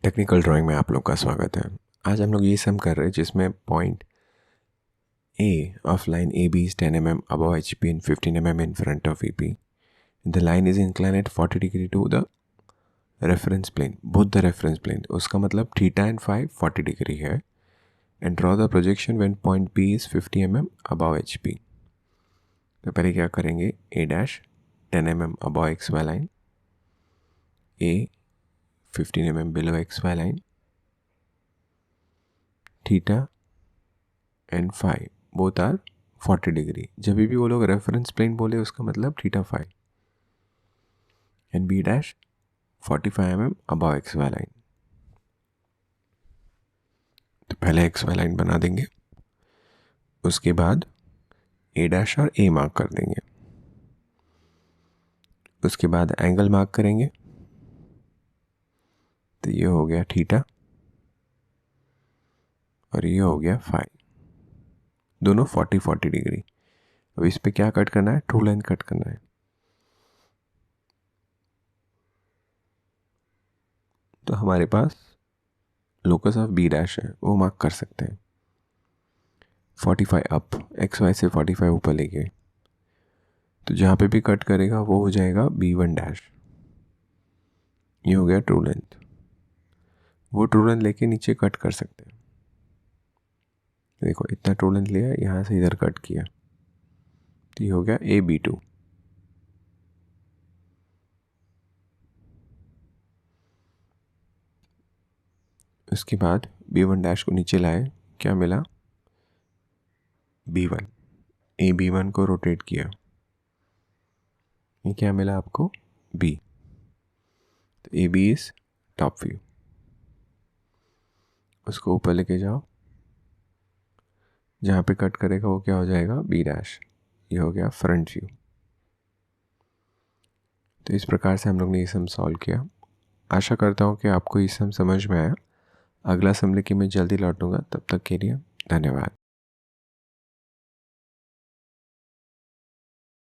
Technical drawing में आप लोग का स्वागत है। आज हम लोग ये सम कर रहे हैं जिसमें point A of line AB is 10 mm above HP and 15 mm in front of VP. The line is inclined at 40 degree to the reference plane, both the reference plane. उसका मतलब theta and phi 40 degree है. And draw the projection when point P is 50 mm above HP. तो पहले क्या करेंगे, A dash 10 mm above XY line, A 15 mm below XY line, theta and phi both are 40 डिग्री. जब भी वो लोग रेफरेंस प्लेन बोले उसका मतलब theta phi. And b dash 45 mm above x y line. तो पहले एक्स वाई लाइन बना देंगे, उसके बाद ए डैश और ए मार्क कर देंगे, उसके बाद एंगल मार्क करेंगे. तो ये हो गया थीटा और ये हो गया फाई, दोनों 40 डिग्री. अब इस पे क्या कट करना है, ट्रू लाइन कट करना है. तो हमारे पास लोकस ऑफ बी डैश है, वो मार्क कर सकते हैं. 45 अप, एक्स वाई से 45 ऊपर लेके, तो जहाँ पे भी कट करेगा वो हो जाएगा B1 डैश. ये हो गया ट्रू लेंथ. वो ट्रू लेंथ लेके नीचे कट कर सकते हैं. देखो इतना ट्रू लेंथ लिया, यहाँ से इधर कट किया, तो ये हो गया AB2. उसके बाद B1 डैश को नीचे लाए, क्या मिला, B1. AB1 को रोटेट किया, ये क्या मिला आपको, B. तो AB इज टॉप व्यू. उसको ऊपर लेके जाओ, जहाँ पे कट करेगा वो क्या हो जाएगा, B डैश. ये हो गया फ्रंट व्यू. तो इस प्रकार से हम लोग ने ये सम सॉल्व किया. आशा करता हूँ कि आपको ये सम समझ में आया. अगला सम लेके मैं जल्दी लौटूंगा. तब तक के लिए धन्यवाद.